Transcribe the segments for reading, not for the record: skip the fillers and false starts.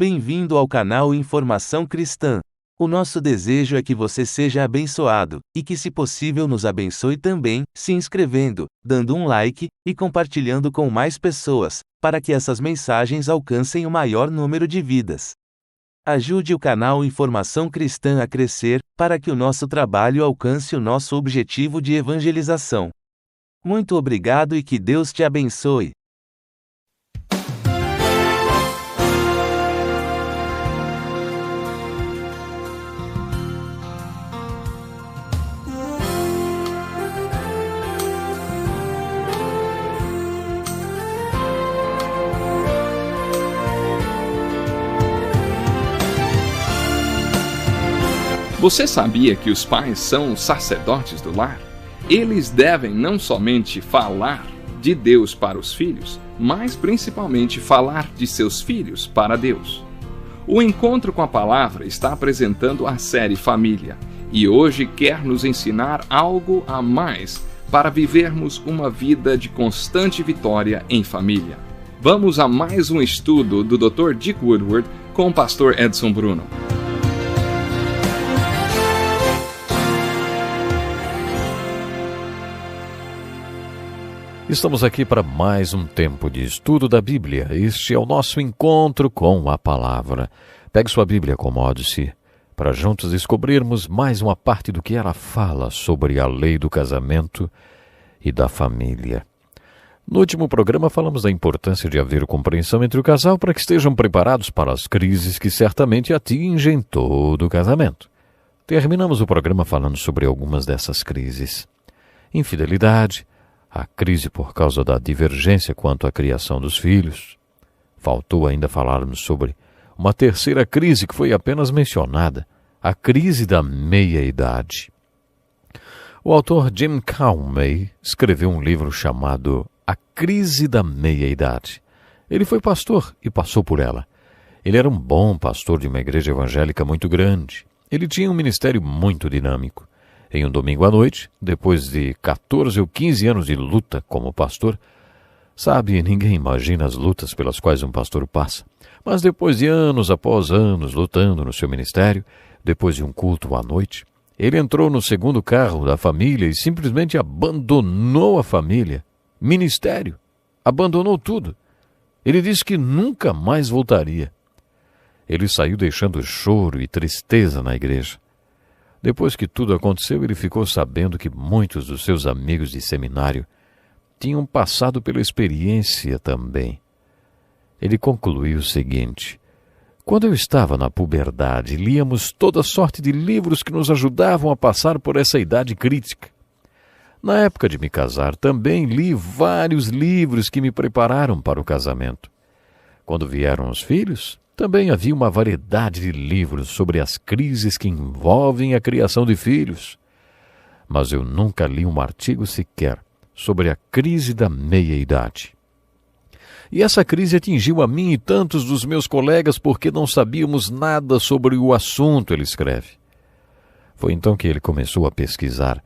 Bem-vindo ao canal Informação Cristã. O nosso desejo é que você seja abençoado, e que se possível nos abençoe também, se inscrevendo, dando um like, e compartilhando com mais pessoas, para que essas mensagens alcancem o maior número de vidas. Ajude o canal Informação Cristã a crescer, para que o nosso trabalho alcance o nosso objetivo de evangelização. Muito obrigado e que Deus te abençoe. Você sabia que os pais são os sacerdotes do lar? Eles devem não somente falar de Deus para os filhos, mas principalmente falar de seus filhos para Deus. O Encontro com a Palavra está apresentando a série Família e hoje quer nos ensinar algo a mais para vivermos uma vida de constante vitória em família. Vamos a mais um estudo do Dr. Dick Woodward com o pastor Edson Bruno. Estamos aqui para mais um tempo de estudo da Bíblia. Este é o nosso encontro com a Palavra. Pegue sua Bíblia, acomode-se, para juntos descobrirmos mais uma parte do que ela fala sobre a lei do casamento e da família. No último programa falamos da importância de haver compreensão entre o casal para que estejam preparados para as crises que certamente atingem todo o casamento. Terminamos o programa falando sobre algumas dessas crises. Infidelidade, a crise por causa da divergência quanto à criação dos filhos. Faltou ainda falarmos sobre uma terceira crise que foi apenas mencionada, a crise da meia-idade. O autor Jim Calmey escreveu um livro chamado A Crise da Meia-Idade. Ele foi pastor e passou por ela. Ele era um bom pastor de uma igreja evangélica muito grande. Ele tinha um ministério muito dinâmico. Em um domingo à noite, depois de 14 ou 15 anos de luta como pastor, sabe, ninguém imagina as lutas pelas quais um pastor passa, mas depois de anos após anos lutando no seu ministério, depois de um culto à noite, ele entrou no segundo carro da família e simplesmente abandonou a família, ministério, abandonou tudo. Ele disse que nunca mais voltaria. Ele saiu deixando choro e tristeza na igreja. Depois que tudo aconteceu, ele ficou sabendo que muitos dos seus amigos de seminário tinham passado pela experiência também. Ele concluiu o seguinte: quando eu estava na puberdade, líamos toda sorte de livros que nos ajudavam a passar por essa idade crítica. Na época de me casar, também li vários livros que me prepararam para o casamento. Quando vieram os filhos, também havia uma variedade de livros sobre as crises que envolvem a criação de filhos. Mas eu nunca li um artigo sequer sobre a crise da meia-idade. E essa crise atingiu a mim e tantos dos meus colegas porque não sabíamos nada sobre o assunto, ele escreve. Foi então que ele começou a pesquisar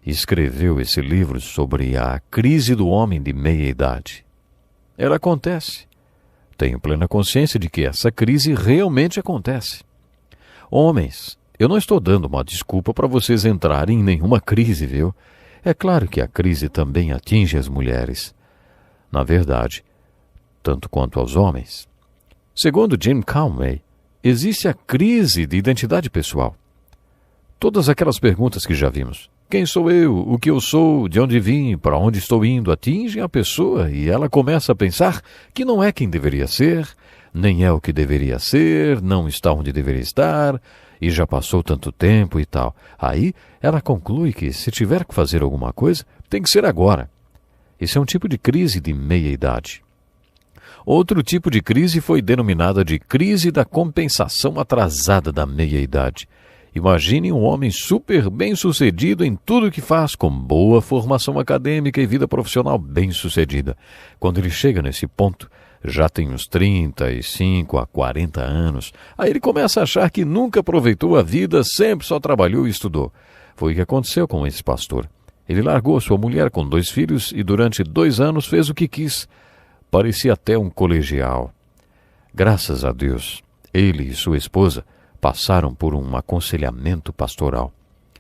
e escreveu esse livro sobre a crise do homem de meia-idade. Ela acontece. Tenho plena consciência de que essa crise realmente acontece. Homens, eu não estou dando uma desculpa para vocês entrarem em nenhuma crise, viu? É claro que a crise também atinge as mulheres. Na verdade, tanto quanto aos homens. Segundo Jim Calmey, existe a crise de identidade pessoal. Todas aquelas perguntas que já vimos. Quem sou eu? O que eu sou? De onde vim? Para onde estou indo? Atingem a pessoa e ela começa a pensar que não é quem deveria ser, nem é o que deveria ser, não está onde deveria estar, e já passou tanto tempo e tal. Aí ela conclui que se tiver que fazer alguma coisa, tem que ser agora. Esse é um tipo de crise de meia-idade. Outro tipo de crise foi denominada de crise da compensação atrasada da meia-idade. Imagine um homem super bem-sucedido em tudo que faz, com boa formação acadêmica e vida profissional bem-sucedida. Quando ele chega nesse ponto, já tem uns 35 a 40 anos. Aí ele começa a achar que nunca aproveitou a vida, sempre só trabalhou e estudou. Foi o que aconteceu com esse pastor. Ele largou sua mulher com 2 filhos e durante 2 anos fez o que quis. Parecia até um colegial. Graças a Deus, Ele e sua esposa passaram por um aconselhamento pastoral.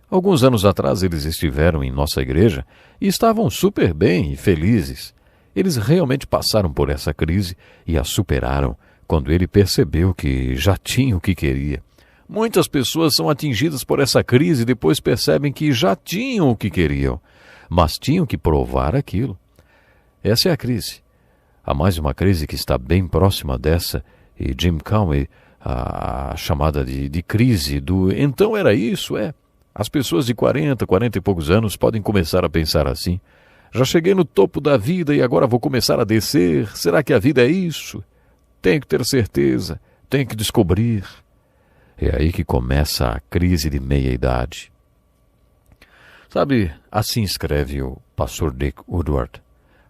Alguns anos atrás eles estiveram em nossa igreja e estavam super bem e felizes. Eles realmente passaram por essa crise e a superaram quando ele percebeu que já tinha o que queria. Muitas pessoas são atingidas por essa crise e depois percebem que já tinham o que queriam, mas tinham que provar aquilo. Essa é a crise. Há mais uma crise que está bem próxima dessa, e Jim Conway, a chamada de crise do então era isso, As pessoas de 40 e poucos anos podem começar a pensar assim. Já cheguei no topo da vida e agora vou começar a descer. Será que a vida é isso? Tenho que ter certeza, tenho que descobrir. É aí que começa a crise de meia-idade. Sabe, assim escreve o pastor Dick Woodward,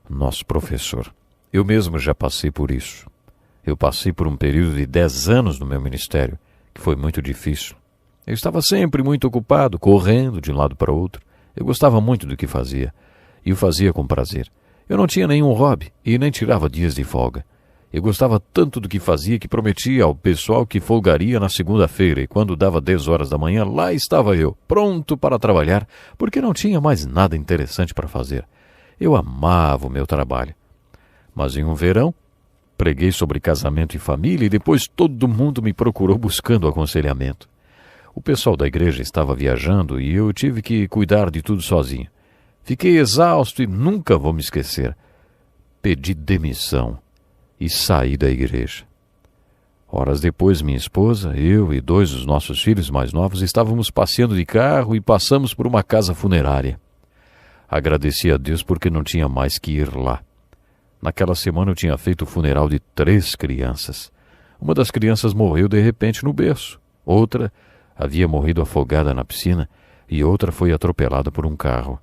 nosso professor. Eu mesmo já passei por isso. Eu passei por um período de 10 anos no meu ministério, que foi muito difícil. Eu estava sempre muito ocupado, correndo de um lado para outro. Eu gostava muito do que fazia, e o fazia com prazer. Eu não tinha nenhum hobby e nem tirava dias de folga. Eu gostava tanto do que fazia que prometia ao pessoal que folgaria na segunda-feira, e quando dava 10 horas da manhã, lá estava eu, pronto para trabalhar, porque não tinha mais nada interessante para fazer. Eu amava o meu trabalho. Mas em um verão, preguei sobre casamento e família e depois todo mundo me procurou buscando aconselhamento. O pessoal da igreja estava viajando e eu tive que cuidar de tudo sozinho. Fiquei exausto e nunca vou me esquecer. Pedi demissão e saí da igreja. Horas depois, minha esposa, eu e 2 dos nossos filhos mais novos estávamos passeando de carro e passamos por uma casa funerária. Agradeci a Deus porque não tinha mais que ir lá. Naquela semana eu tinha feito o funeral de 3 crianças. Uma das crianças morreu de repente no berço. Outra havia morrido afogada na piscina e outra foi atropelada por um carro.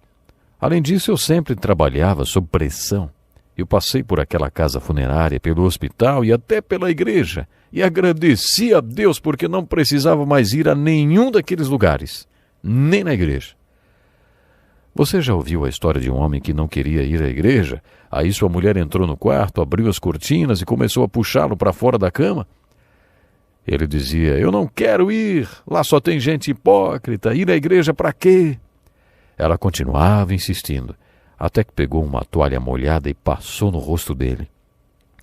Além disso, eu sempre trabalhava sob pressão. Eu passei por aquela casa funerária, pelo hospital e até pela igreja e agradeci a Deus porque não precisava mais ir a nenhum daqueles lugares, nem na igreja. Você já ouviu a história de um homem que não queria ir à igreja? Aí sua mulher entrou no quarto, abriu as cortinas e começou a puxá-lo para fora da cama? Ele dizia, eu não quero ir, lá só tem gente hipócrita, ir à igreja para quê? Ela continuava insistindo, até que pegou uma toalha molhada e passou no rosto dele.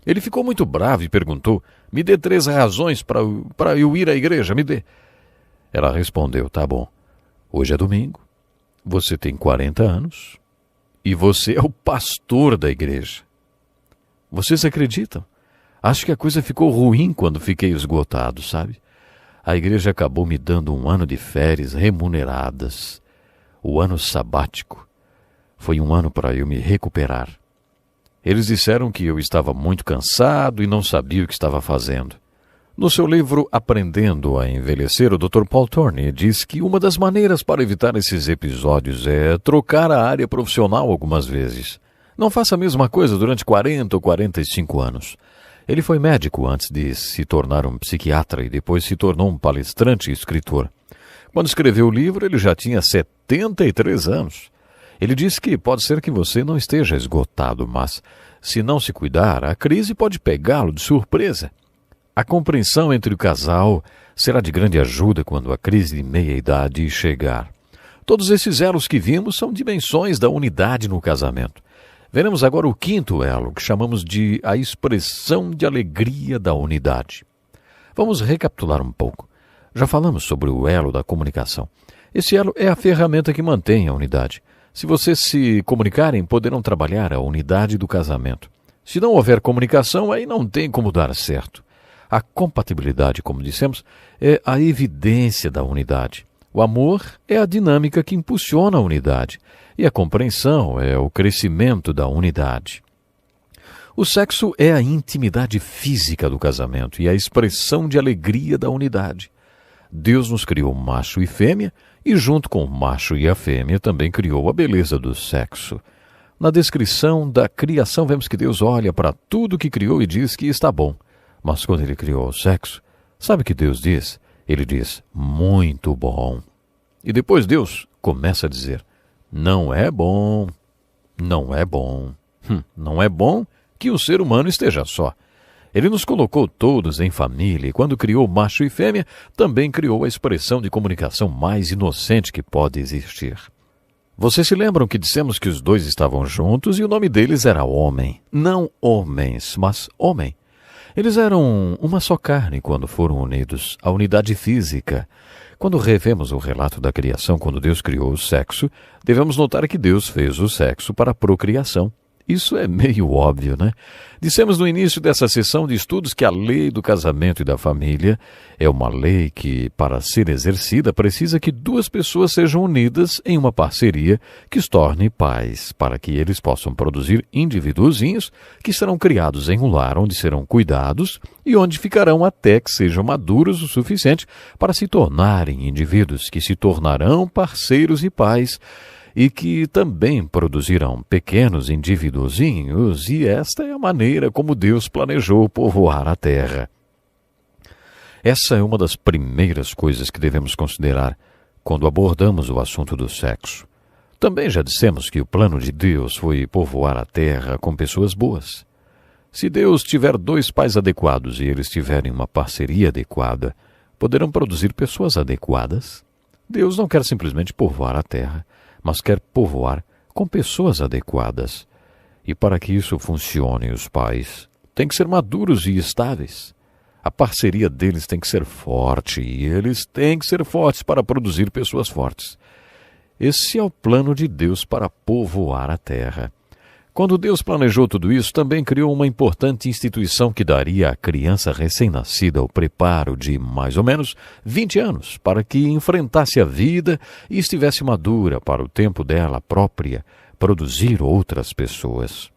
Ele ficou muito bravo e perguntou, me dê 3 razões para eu ir à igreja, me dê. Ela respondeu, tá bom, hoje é domingo. Você tem 40 anos e você é o pastor da igreja. Vocês acreditam? Acho que a coisa ficou ruim quando fiquei esgotado, sabe? A igreja acabou me dando um ano de férias remuneradas. O ano sabático. Foi um ano para eu me recuperar. Eles disseram que eu estava muito cansado e não sabia o que estava fazendo. No seu livro Aprendendo a Envelhecer, o Dr. Paul Thorne diz que uma das maneiras para evitar esses episódios é trocar a área profissional algumas vezes. Não faça a mesma coisa durante 40 ou 45 anos. Ele foi médico antes de se tornar um psiquiatra e depois se tornou um palestrante e escritor. Quando escreveu o livro, ele já tinha 73 anos. Ele disse que pode ser que você não esteja esgotado, mas, se não se cuidar, a crise pode pegá-lo de surpresa. A compreensão entre o casal será de grande ajuda quando a crise de meia-idade chegar. Todos esses elos que vimos são dimensões da unidade no casamento. Veremos agora o 5º elo, que chamamos de a expressão de alegria da unidade. Vamos recapitular um pouco. Já falamos sobre o elo da comunicação. Esse elo é a ferramenta que mantém a unidade. Se vocês se comunicarem, poderão trabalhar a unidade do casamento. Se não houver comunicação, aí não tem como dar certo. A compatibilidade, como dissemos, é a evidência da unidade. O amor é a dinâmica que impulsiona a unidade. E a compreensão é o crescimento da unidade. O sexo é a intimidade física do casamento e a expressão de alegria da unidade. Deus nos criou macho e fêmea e junto com o macho e a fêmea também criou a beleza do sexo. Na descrição da criação vemos que Deus olha para tudo que criou e diz que está bom. Mas quando ele criou o sexo, sabe o que Deus diz? Ele diz, muito bom. E depois Deus começa a dizer, não é bom, não é bom. Não é bom que o ser humano esteja só. Ele nos colocou todos em família e quando criou macho e fêmea, também criou a expressão de comunicação mais inocente que pode existir. Vocês se lembram que dissemos que os dois estavam juntos e o nome deles era homem. Não homens, mas homem. Eles eram uma só carne quando foram unidos, a unidade física. Quando revemos o relato da criação, quando Deus criou o sexo, devemos notar que Deus fez o sexo para a procriação. Isso é meio óbvio, né? Dissemos no início dessa sessão de estudos que a lei do casamento e da família é uma lei que, para ser exercida, precisa que duas pessoas sejam unidas em uma parceria que os torne pais, para que eles possam produzir indivíduozinhos que serão criados em um lar onde serão cuidados e onde ficarão até que sejam maduros o suficiente para se tornarem indivíduos que se tornarão parceiros e pais, e que também produzirão pequenos indivíduozinhos, e esta é a maneira como Deus planejou povoar a terra. Essa é uma das primeiras coisas que devemos considerar quando abordamos o assunto do sexo. Também já dissemos que o plano de Deus foi povoar a terra com pessoas boas. Se Deus tiver dois pais adequados e eles tiverem uma parceria adequada, poderão produzir pessoas adequadas. Deus não quer simplesmente povoar a terra, mas quer povoar com pessoas adequadas. E para que isso funcione, os pais têm que ser maduros e estáveis. A parceria deles tem que ser forte e eles têm que ser fortes para produzir pessoas fortes. Esse é o plano de Deus para povoar a terra. Quando Deus planejou tudo isso, também criou uma importante instituição que daria à criança recém-nascida o preparo de mais ou menos 20 anos para que enfrentasse a vida e estivesse madura para o tempo dela própria produzir outras pessoas.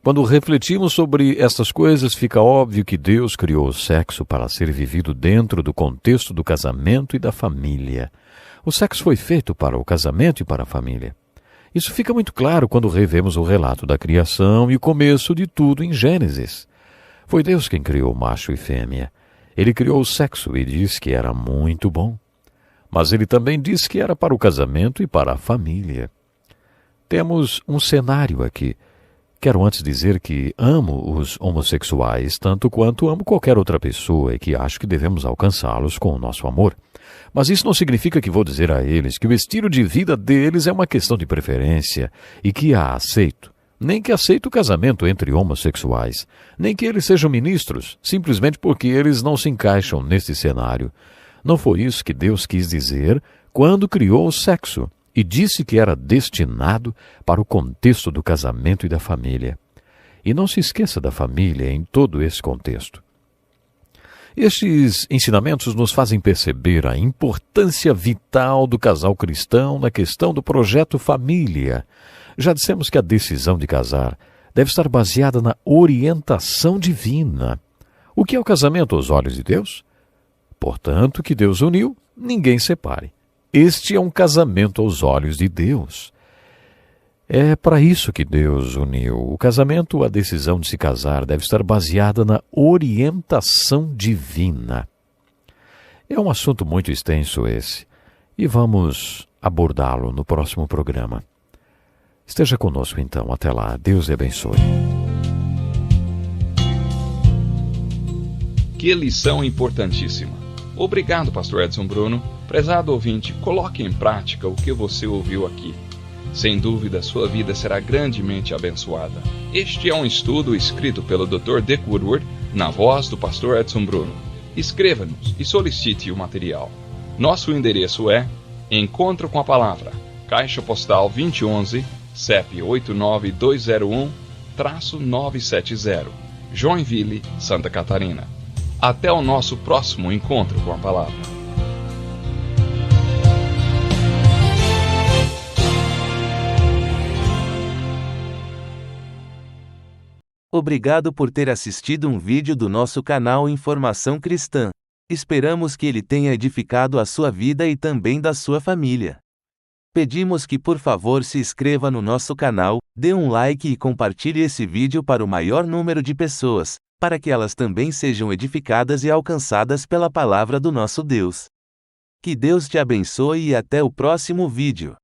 Quando refletimos sobre essas coisas, fica óbvio que Deus criou o sexo para ser vivido dentro do contexto do casamento e da família. O sexo foi feito para o casamento e para a família. Isso fica muito claro quando revemos o relato da criação e o começo de tudo em Gênesis. Foi Deus quem criou macho e fêmea. Ele criou o sexo e disse que era muito bom. Mas ele também disse que era para o casamento e para a família. Temos um cenário aqui. Quero antes dizer que amo os homossexuais tanto quanto amo qualquer outra pessoa e que acho que devemos alcançá-los com o nosso amor. Mas isso não significa que vou dizer a eles que o estilo de vida deles é uma questão de preferência e que a aceito. Nem que aceito o casamento entre homossexuais, nem que eles sejam ministros, simplesmente porque eles não se encaixam nesse cenário. Não foi isso que Deus quis dizer quando criou o sexo e disse que era destinado para o contexto do casamento e da família. E não se esqueça da família em todo esse contexto. Estes ensinamentos nos fazem perceber a importância vital do casal cristão na questão do projeto família. Já dissemos que a decisão de casar deve estar baseada na orientação divina. O que é o casamento aos olhos de Deus? Portanto, que Deus uniu, ninguém separe. Este é um casamento aos olhos de Deus. É para isso que Deus uniu. O casamento, a decisão de se casar, deve estar baseada na orientação divina. É um assunto muito extenso esse, e vamos abordá-lo no próximo programa. Esteja conosco então, até lá. Deus lhe abençoe. Que lição importantíssima. Obrigado, Pastor Edson Bruno. Prezado ouvinte, coloque em prática o que você ouviu aqui. Sem dúvida, sua vida será grandemente abençoada. Este é um estudo escrito pelo Dr. Dick Woodward, na voz do Pastor Edson Bruno. Escreva-nos e solicite o material. Nosso endereço é Encontro com a Palavra, Caixa Postal 2011, CEP 89201-970, Joinville, Santa Catarina. Até o nosso próximo Encontro com a Palavra. Obrigado por ter assistido um vídeo do nosso canal Informação Cristã. Esperamos que ele tenha edificado a sua vida e também da sua família. Pedimos que por favor se inscreva no nosso canal, dê um like e compartilhe esse vídeo para o maior número de pessoas, para que elas também sejam edificadas e alcançadas pela palavra do nosso Deus. Que Deus te abençoe e até o próximo vídeo.